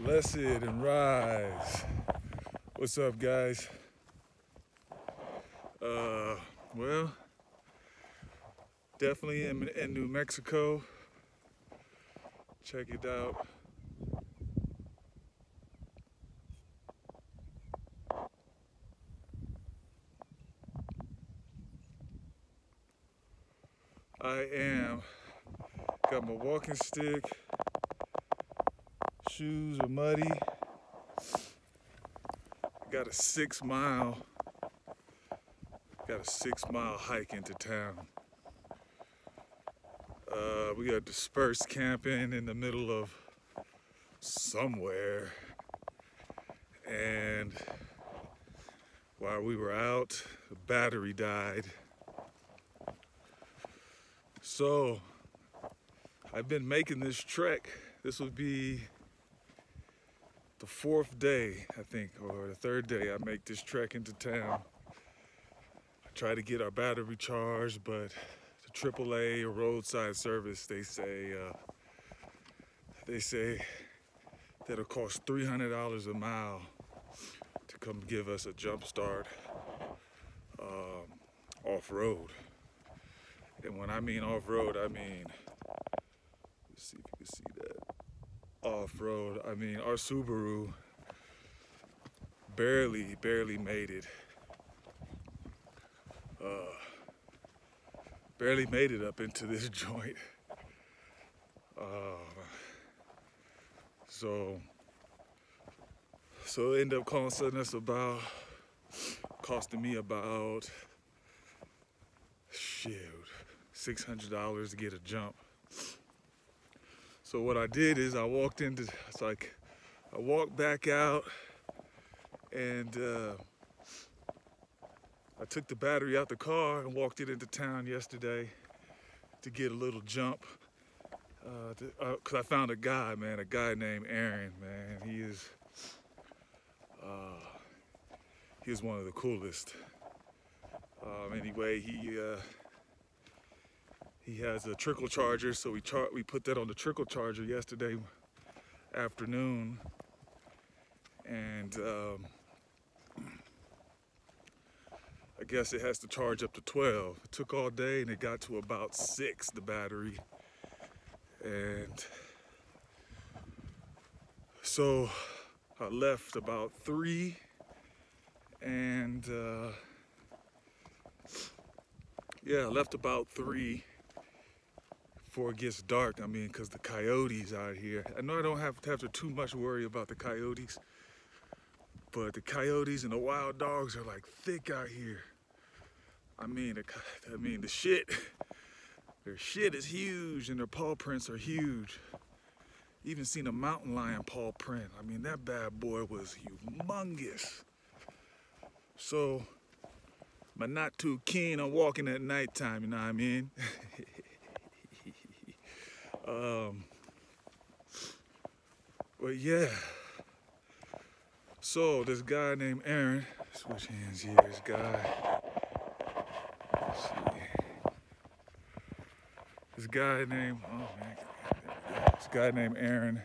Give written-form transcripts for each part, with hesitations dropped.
Blessed and rise. What's up, guys? Well, definitely in New Mexico. Check it out. Got my walking stick. Shoes are muddy. Got a 6 mile hike into town. We got dispersed camping in the middle of somewhere, and while we were out, the battery died. So I've been making this trek. This would be the 4th day, I think, or the 3rd day I make this trek into town. I try to get our battery charged, but the AAA or roadside service, they say that it'll cost $300 a mile to come give us a jump start off-road. And when I mean off-road, I mean, let's see if you can see that. Off-road, I mean our Subaru barely made it. Barely made it up into this joint. So it ended up costing me about $600 to get a jump. So what I did is I walked back out, and I took the battery out the car and walked it into town yesterday to get a little jump. Cause I found a guy named Aaron, man. He is one of the coolest. Anyway, he has a trickle charger, so we put that on the trickle charger yesterday afternoon, and I guess it has to charge up to 12. It took all day and it got to about 6, the battery. And so I left about 3, and I left about 3 before it gets dark. I mean, because the coyotes out here. I know I don't have to too much worry about the coyotes, but the coyotes and the wild dogs are like thick out here. I mean, the shit. Their shit is huge, and their paw prints are huge. Even seen a mountain lion paw print. I mean, that bad boy was humongous. So, I'm not too keen on walking at nighttime, you know what I mean? But yeah. So, this guy named Aaron, switch hands here, this guy. Let's see. This guy named Aaron,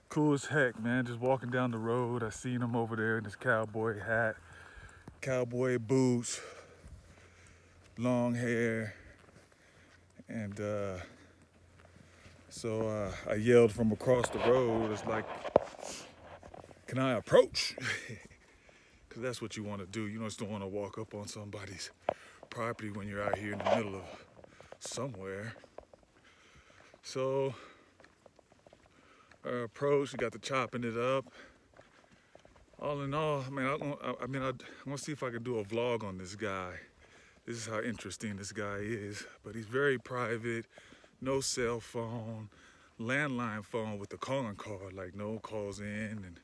cool as heck, man. Just walking down the road, I seen him over there in his cowboy hat, cowboy boots, long hair, and so I yelled from across the road. It's like, can I approach? Because that's what you want to do. You just don't want to walk up on somebody's property when you're out here in the middle of somewhere. So I approached, got to chopping it up. All in all, I'm gonna see if I can do a vlog on this guy. This is how interesting this guy is. But he's very private, no cell phone, landline phone with the calling card, like no calls in and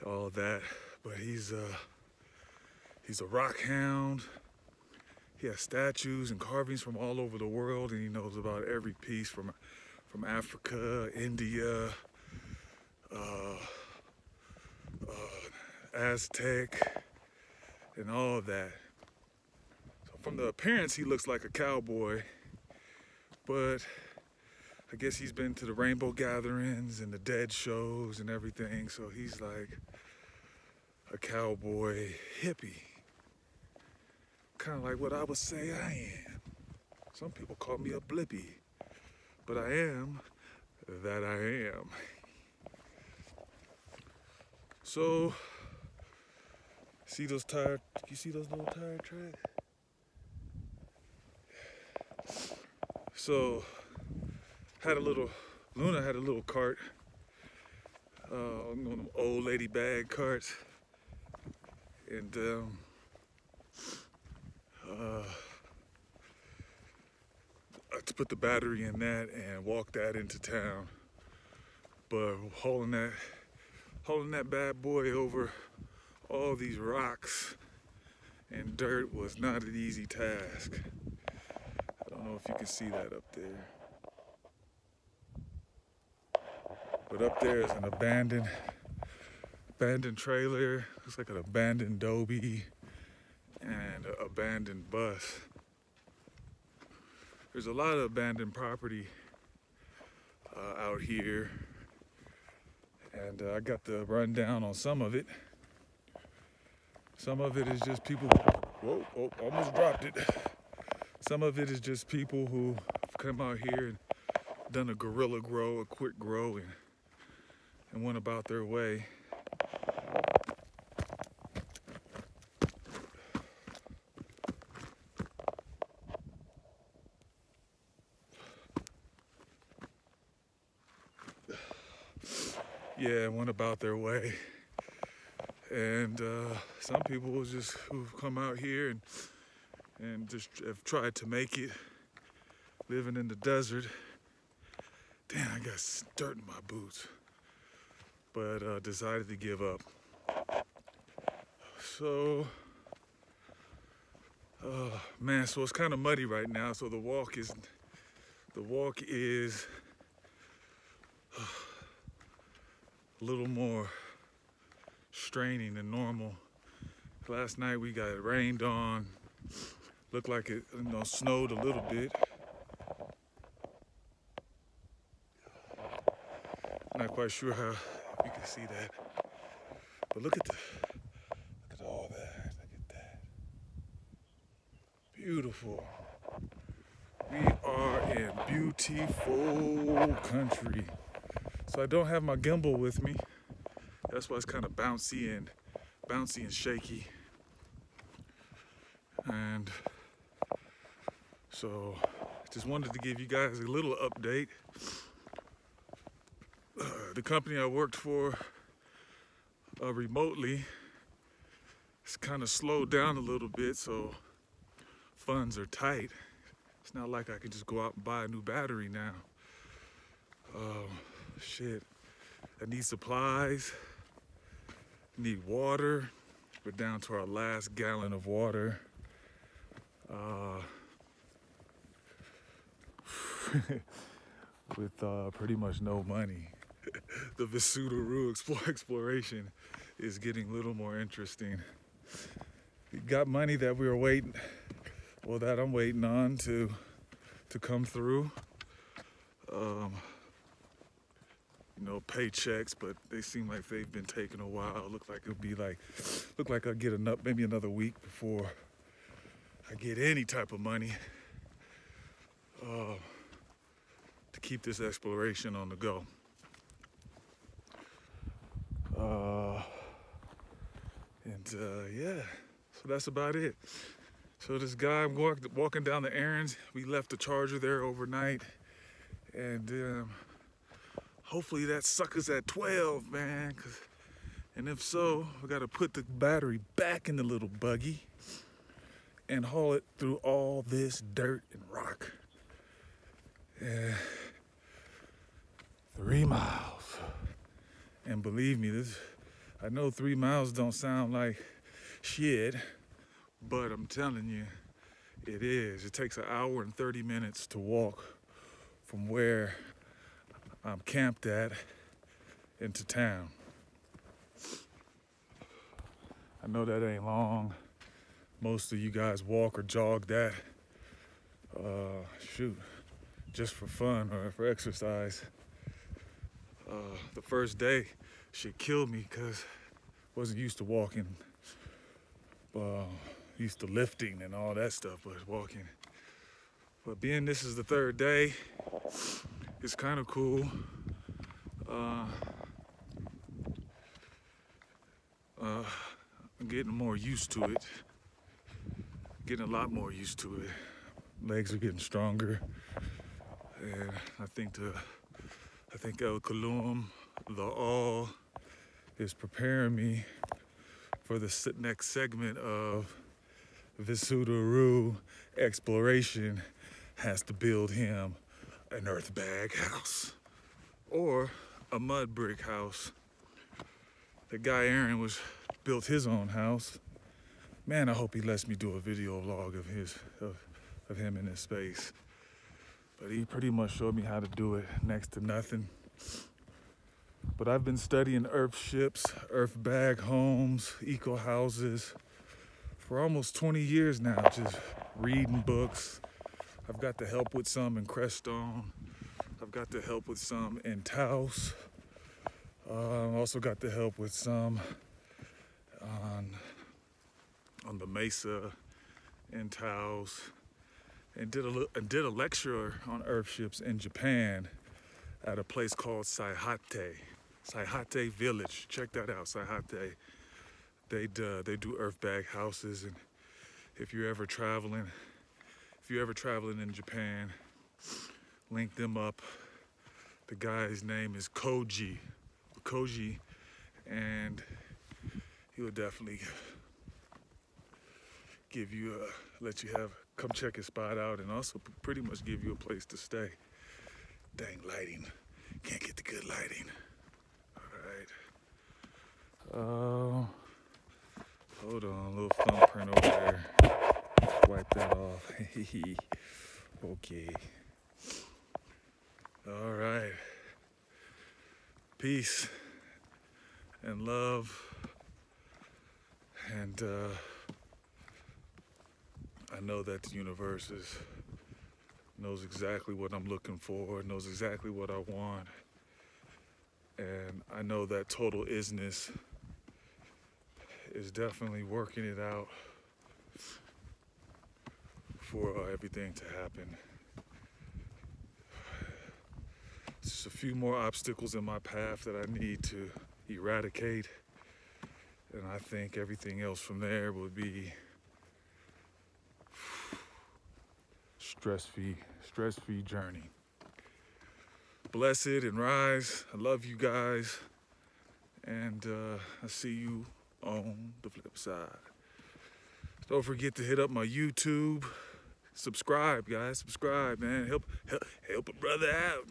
all that. But he's a rock hound. He has statues and carvings from all over the world, and he knows about every piece from Africa, India, Aztec, and all of that. So from the appearance, he looks like a cowboy, but I guess he's been to the rainbow gatherings and the dead shows and everything, so he's like a cowboy hippie. Kind of like what I would say I am. Some people call me a blippy, but I am that I am. So, see those tire, you see those little tire tracks? So, Luna had a little cart, one of them old lady bag carts, and to put the battery in that and walk that into town. But hauling that bad boy over all these rocks and dirt was not an easy task. I don't know if you can see that up there. But up there is an abandoned trailer. Looks like an abandoned Dobie and an abandoned bus. There's a lot of abandoned property out here, and I got the rundown on some of it. Some of it is just people, whoa, almost dropped it. Some of it is just people who come out here and done a guerrilla grow, a quick grow, and went about their way. Yeah, went about their way. And some people who've come out here and just have tried to make it living in the desert. Damn, I got dirt in my boots. But decided to give up. So, man, so it's kind of muddy right now. So the walk is a little more straining than normal. Last night we got rained on. Looked like it, snowed a little bit. Not quite sure how you can see that, but look at all that. Look at that. Beautiful. We are in beautiful country. So I don't have my gimbal with me. That's why it's kind of bouncy and shaky. And so just wanted to give you guys a little update. The company I worked for remotely, it's kind of slowed down a little bit, so funds are tight. It's not like I can just go out and buy a new battery now. Shit, I need supplies, need water. We're down to our last gallon of water. With pretty much no money. The Vishuddha Ruh exploration is getting a little more interesting. We got money that we were waiting, well, that I'm waiting on to come through. Paychecks, but they seem like they've been taking a while. Look like I'll get maybe another week before I get any type of money to keep this exploration on the go. Yeah, so that's about it. So this guy walking down the errands, we left the charger there overnight, and hopefully that sucker's at 12, man. And if so, we gotta put the battery back in the little buggy and haul it through all this dirt and rock. 3 miles. And believe me, I know 3 miles don't sound like shit, but I'm telling you, it is. It takes an hour and 30 minutes to walk from where I'm camped at into town. I know that ain't long. Most of you guys walk or jog that. Shoot, just for fun or for exercise. The first day, shit killed me because I wasn't used to walking, used to lifting and all that stuff, but walking. But being this is the third day, it's kind of cool. I'm getting more used to it. Getting a lot more used to it. Legs are getting stronger, and I think El Kalum, the all, is preparing me for the next segment of Vishuddha Ruh Exploration. Has to build him an earth bag house or a mud brick house. The guy Aaron built his own house. Man, I hope he lets me do a video log of him in his space. But he pretty much showed me how to do it next to nothing. But I've been studying earth ships, earth bag homes, eco houses for almost 20 years now, just reading books. I've got to help with some in Crestone. I've got to help with some in Taos. I've also got to help with some on the Mesa in Taos, and did a lecture on earth ships in Japan at a place called Saihate Village. Check that out, Saihate. They do earth bag houses, and if you're ever traveling in Japan, link them up. The guy's name is Koji, and he will definitely come check his spot out, and also pretty much give you a place to stay. Dang lighting, can't get the good lighting. All right. Hold on, a little thumbprint over there. Wipe that off. Okay. All right. Peace and love. And I know that the universe knows exactly what I'm looking for, knows exactly what I want. And I know that total isness is definitely working it out for everything to happen. Just a few more obstacles in my path that I need to eradicate, and I think everything else from there would be stress-free journey. Blessed and rise. I love you guys, and I see you on the flip side. Don't forget to hit up my YouTube. Subscribe, guys. Subscribe, man. Help a brother out.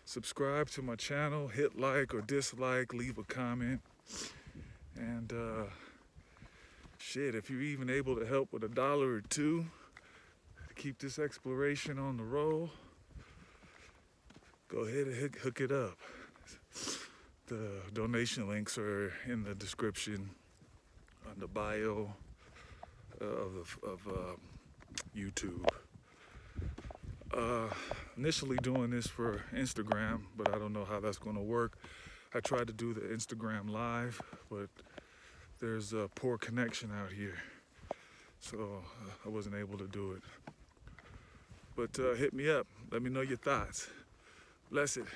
Subscribe to my channel. Hit like or dislike. Leave a comment. And shit, if you're even able to help with $1 or $2 to keep this exploration on the roll, go ahead and hook it up. The donation links are in the description on the bio of YouTube. Initially doing this for Instagram, but I don't know how that's going to work. I tried to do the Instagram live, but there's a poor connection out here, so I wasn't able to do it. But hit me up. Let me know your thoughts. Blessed.